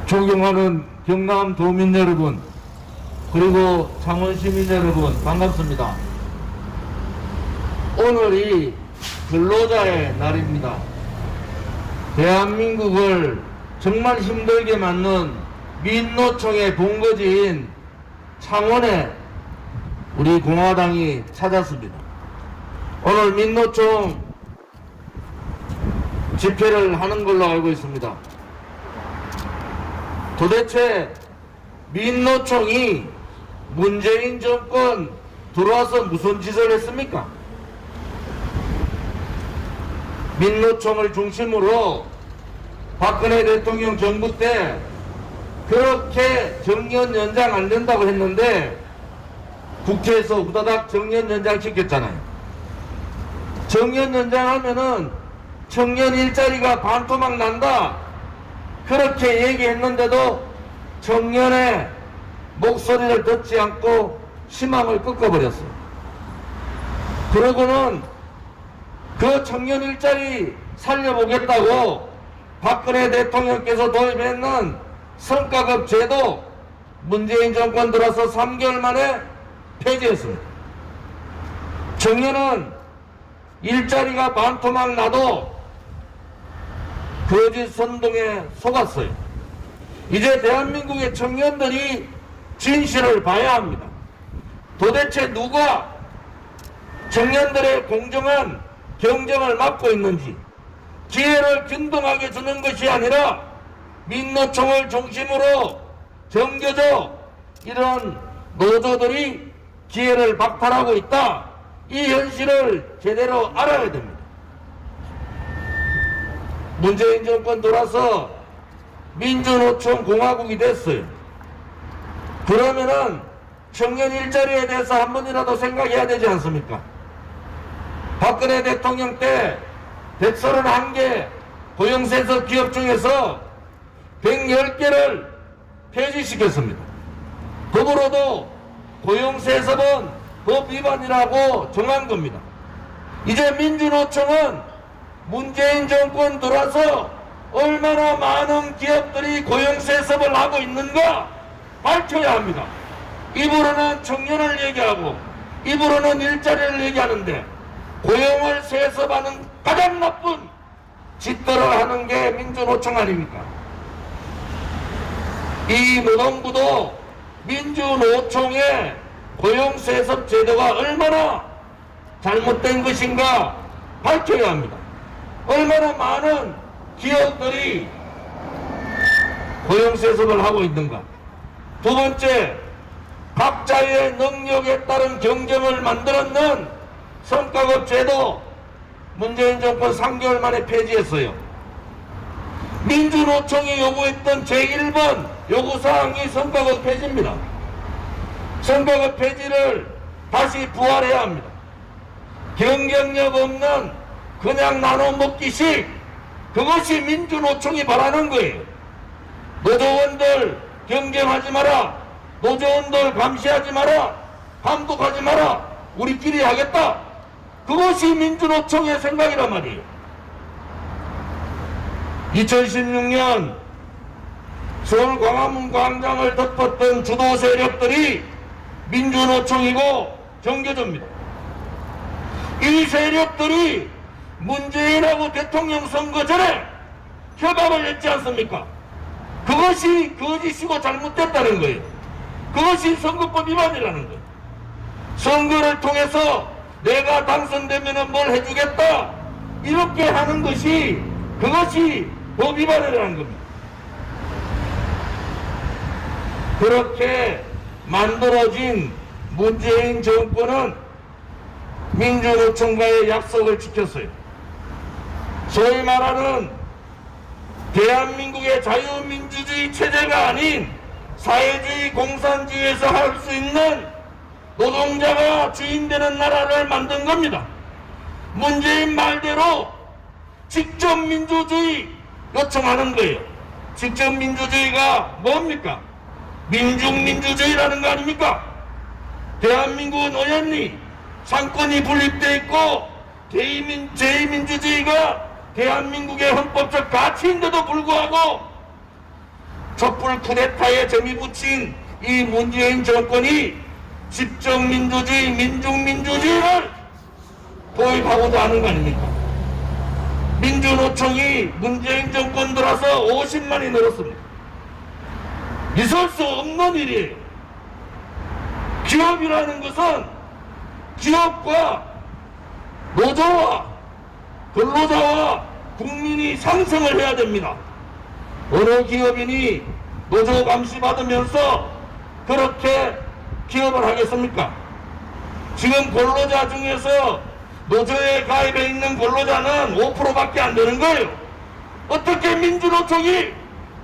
존경하는 경남 도민 여러분, 그리고 창원 시민 여러분, 반갑습니다. 오늘이 근로자의 날입니다. 대한민국을 정말 힘들게 만든 민노총의 본거지인 창원에 우리 공화당이 찾았습니다. 오늘 민노총 집회를 하는 걸로 알고 있습니다. 도대체 민노총이 문재인 정권 들어와서 무슨 짓을 했습니까? 민노총을 중심으로 박근혜 대통령 정부 때 그렇게 정년 연장 안 된다고 했는데 국회에서 후다닥 정년 연장 시켰잖아요. 정년 연장하면은 청년 일자리가 반토막 난다, 그렇게 얘기했는데도 청년의 목소리를 듣지 않고 희망을 꺾어버렸어요. 그러고는 그 청년 일자리 살려보겠다고 박근혜 대통령께서 도입했는 성과급 제도 문재인 정권 들어서 3개월 만에 폐지했습니다. 청년은 일자리가 반토막 나도 거짓 선동에 속았어요. 이제 대한민국의 청년들이 진실을 봐야 합니다. 도대체 누가 청년들의 공정한 경쟁을 막고 있는지, 기회를 균등하게 주는 것이 아니라 민노총을 중심으로 정겨져 이런 노조들이 기회를 박탈하고 있다, 이 현실을 제대로 알아야 됩니다. 문재인 정권 돌아서 민주노총 공화국이 됐어요. 그러면은 청년 일자리에 대해서 한 번이라도 생각해야 되지 않습니까? 박근혜 대통령 때 131개 고용세서 기업 중에서 110개를 폐지시켰습니다. 법으로도 고용세서는 법 위반이라고 정한 겁니다. 이제 민주노총은 문재인 정권 들어와서 얼마나 많은 기업들이 고용세습을 하고 있는가 밝혀야 합니다. 입으로는 청년을 얘기하고 입으로는 일자리를 얘기하는데 고용을 세습하는 가장 나쁜 짓들을 하는 게 민주노총 아닙니까? 이 노동부도 민주노총의 고용세습 제도가 얼마나 잘못된 것인가 밝혀야 합니다. 얼마나 많은 기업들이 고용세습을 하고 있는가. 두 번째, 각자의 능력에 따른 경쟁을 만들었는 성과급 제도 문재인 정권 3개월 만에 폐지했어요. 민주노총이 요구했던 제1번 요구사항이 성과급 폐지입니다. 성과급 폐지를 다시 부활해야 합니다. 경쟁력 없는 그냥 나눠 먹기식, 그것이 민주노총이 바라는 거예요. 노조원들 경쟁하지 마라, 노조원들 감시하지 마라, 감독하지 마라, 우리끼리 하겠다, 그것이 민주노총의 생각이란 말이에요. 2016년 서울 광화문 광장을 덮었던 주도 세력들이 민주노총이고 정교조입니다. 이 세력들이 문재인하고 대통령 선거 전에 협약을 했지 않습니까? 그것이 거짓이고 잘못됐다는 거예요. 그것이 선거법 위반이라는 거예요. 선거를 통해서 내가 당선되면 뭘 해주겠다, 이렇게 하는 것이, 그것이 법 위반이라는 겁니다. 그렇게 만들어진 문재인 정권은 민주노총과의 약속을 지켰어요. 소위 말하는 대한민국의 자유민주주의 체제가 아닌 사회주의 공산주의에서 할 수 있는 노동자가 주인되는 나라를 만든 겁니다. 문재인 말대로 직접 민주주의 요청하는 거예요. 직접 민주주의가 뭡니까? 민중민주주의라는 거 아닙니까? 대한민국은 의원리 상권이 분립되어 있고 제2민주주의가 대한민국의 헌법적 가치인데도 불구하고 촛불 쿠데타에 점이 붙인 이 문재인 정권이 집정민주주의, 민중민주주의를 도입하고자 하는 거 아닙니까? 민주노총이 문재인 정권 들어서 50만이 늘었습니다. 있을 수 없는 일이에요. 기업이라는 것은 기업과 노조와 근로자와 국민이 상생을 해야 됩니다. 어느 기업인이 노조 감시 받으면서 그렇게 기업을 하겠습니까? 지금 근로자 중에서 노조에 가입해 있는 근로자는 5%밖에 안 되는 거예요. 어떻게 민주노총이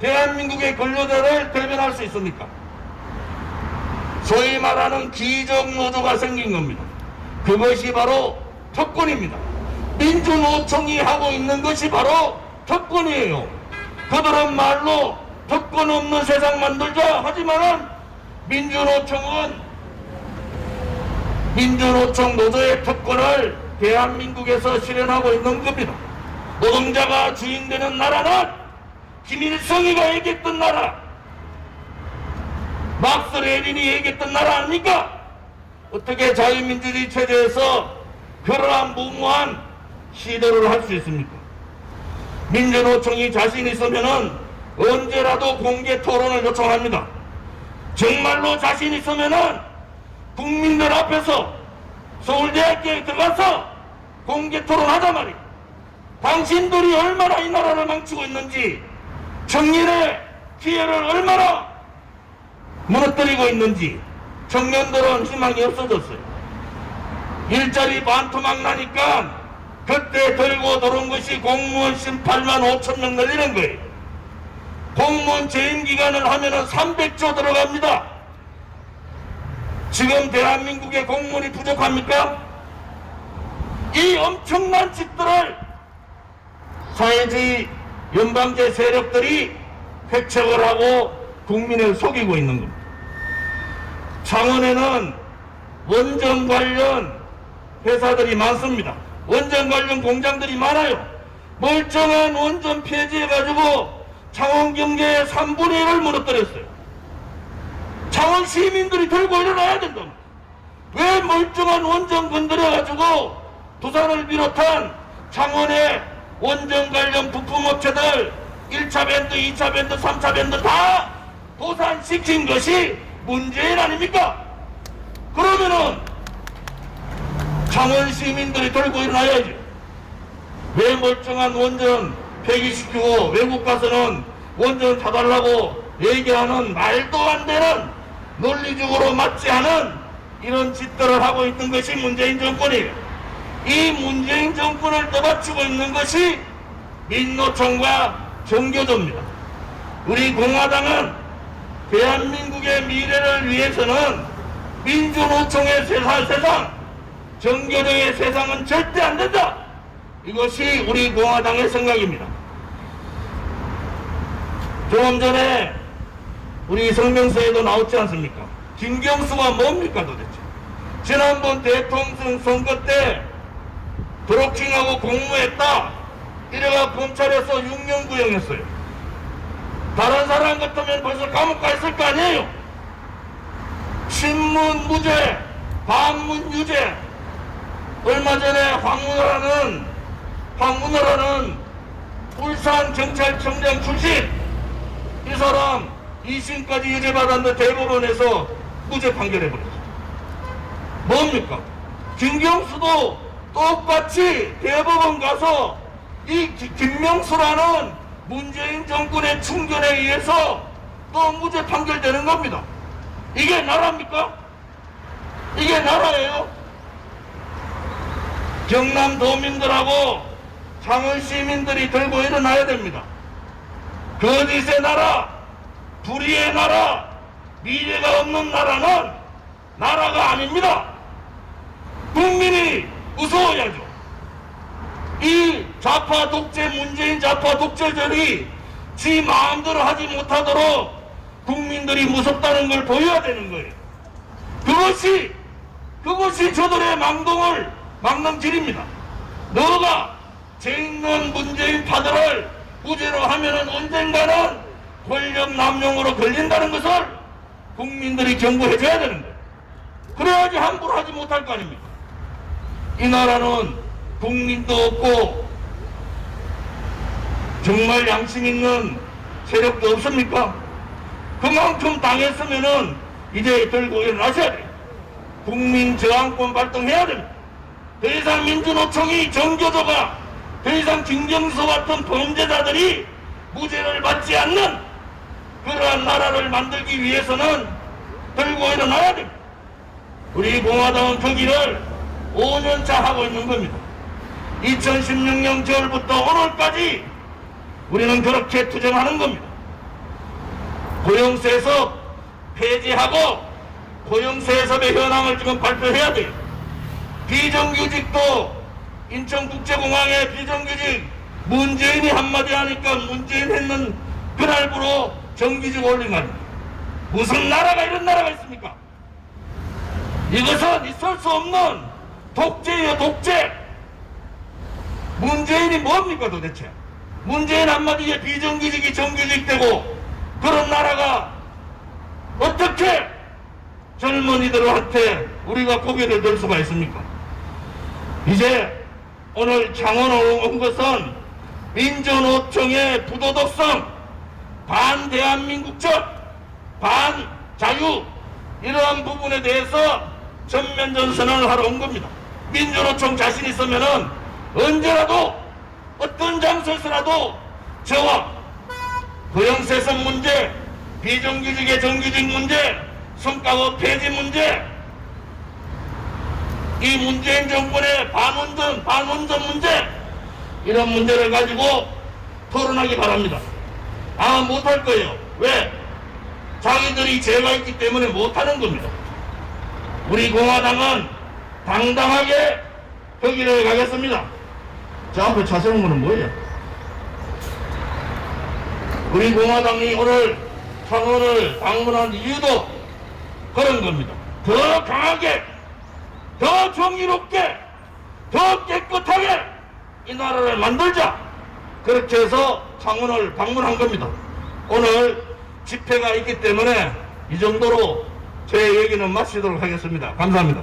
대한민국의 근로자를 대변할 수 있습니까? 소위 말하는 기적노조가 생긴 겁니다. 그것이 바로 특권입니다. 민주노총이 하고 있는 것이 바로 특권이에요. 그들은 말로 특권 없는 세상 만들자 하지만은 민주노총 노조의 특권을 대한민국에서 실현하고 있는 겁니다. 노동자가 주인 되는 나라는 김일성이가 얘기했던 나라, 막스 레닌이 얘기했던 나라 아닙니까? 어떻게 자유민주주의 체제에서 그러한 무모한 시도를 할 수 있습니까? 민주노총이 자신 있으면은 언제라도 공개 토론을 요청합니다. 정말로 자신 있으면은 국민들 앞에서 서울대학교에 들어가서 공개 토론하자 말이에요. 당신들이 얼마나 이 나라를 망치고 있는지, 청년의 기회를 얼마나 무너뜨리고 있는지. 청년들은 희망이 없어졌어요. 일자리 반토막 나니까 그때 들고 들어온 것이 공무원 18만 5천 명 늘리는 거예요. 공무원 재임 기간을 하면은 300조 들어갑니다. 지금 대한민국의 공무원이 부족합니까? 이 엄청난 짓들을 사회주의 연방제 세력들이 획책을 하고 국민을 속이고 있는 겁니다. 창원에는 원전 관련 회사들이 많습니다. 원전 관련 공장들이 많아요. 멀쩡한 원전 폐지해가지고 창원 경제의 3분의 1을 무너뜨렸어요. 창원 시민들이 들고 일어나야 된다. 왜 멀쩡한 원전 건드려가지고 두산을 비롯한 창원의 원전 관련 부품업체들 1차 밴드, 2차 밴드, 3차 밴드 다 도산시킨 것이 문재인 아닙니까? 그러면은 창원 시민들이 들고 일어나야지. 왜 멀쩡한 원전 폐기시키고 외국 가서는 원전 사달라고 얘기하는 말도 안 되는 논리적으로 맞지 않은 이런 짓들을 하고 있는 것이 문재인 정권이에요. 이 문재인 정권을 떠받치고 있는 것이 민노총과 정교조입니다. 우리 공화당은 대한민국의 미래를 위해서는 민주노총의 세상, 정교조의 세상은 절대 안 된다. 이것이 우리 공화당의 생각입니다. 조금 전에 우리 성명서에도 나왔지 않습니까? 김경수가 뭡니까 도대체? 지난번 대통령 선거 때 드루킹하고 공모했다. 이래가 검찰에서 6년 구형했어요. 다른 사람 같으면 벌써 감옥 가 있을 거 아니에요? 신문 무죄, 반문 유죄. 얼마 전에 황문호라는 울산 경찰청장 출신 이 사람 2심까지 유죄 받았는데 대법원에서 무죄 판결해버렸어요. 뭡니까? 김경수도 똑같이 대법원 가서 이 김명수라는 문재인 정권의 충견에 의해서 또 무죄 판결되는 겁니다. 이게 나라입니까? 이게 나라예요? 경남도민들하고 창원 시민들이 들고 일어나야 됩니다. 거짓의 나라, 불의의 나라, 미래가 없는 나라는 나라가 아닙니다. 국민이 무서워야죠. 이 좌파 독재, 문재인 좌파 독재들이 지 마음대로 하지 못하도록 국민들이 무섭다는 걸 보여야 되는 거예요. 그것이 저들의 망동을 막는 길입니다. 너가 죄 있는 문재인 파들을 무죄로 하면은 언젠가는 권력 남용으로 걸린다는 것을 국민들이 경고해줘야 되는 거예요. 그래야지 함부로 하지 못할 거 아닙니까? 이 나라는 국민도 없고 정말 양심 있는 세력도 없습니까? 그만큼 당했으면은 이제 들고 일어나셔야 돼요. 국민 저항권 발동해야 됩니다. 더 이상 민주노총이 정교조가 더 이상 김경수 같은 범죄자들이 무죄를 받지 않는 그러한 나라를 만들기 위해서는 들고 일어나야 됩니다. 우리 공화당은 그 길을 5년차 하고 있는 겁니다. 2016년 겨울부터 오늘까지 우리는 그렇게 투쟁하는 겁니다. 고용세섭 폐지하고 고용세섭의 현황을 지금 발표해야 돼요. 비정규직도 인천국제공항의 비정규직 문재인이 한마디 하니까 문재인 했는 그날부로 정규직 올린 거 아닙니까? 무슨 나라가 이런 나라가 있습니까? 이것은 있을 수 없는 독재예요, 독재. 문재인이 뭡니까 도대체? 문재인 한마디에 비정규직이 정규직 되고 그런 나라가 어떻게 젊은이들한테 우리가 고개를 들 수가 있습니까? 이제 오늘 창원으로 온 것은 민주노총의 부도덕성, 반대한민국적, 반자유 이러한 부분에 대해서 전면전 선언을 하러 온 겁니다. 민주노총 자신 있으면은 언제라도 어떤 장소에서라도 저와 고용세습 문제, 비정규직의 정규직 문제, 성과급 폐지 문제, 이 문재인 정권의 반운전 문제 이런 문제를 가지고 토론하기 바랍니다. 못할 거예요. 왜? 자기들이 죄가 있기 때문에 못하는 겁니다. 우리 공화당은 당당하게 그 길을 가겠습니다. 저 앞에 차 세운 거는 뭐예요? 우리 공화당이 오늘 창원을 방문한 이유도 그런 겁니다. 더 강하게, 더 정의롭게, 더 깨끗하게 이 나라를 만들자. 그렇게 해서 창원을 방문한 겁니다. 오늘 집회가 있기 때문에 이 정도로 제 얘기는 마치도록 하겠습니다. 감사합니다.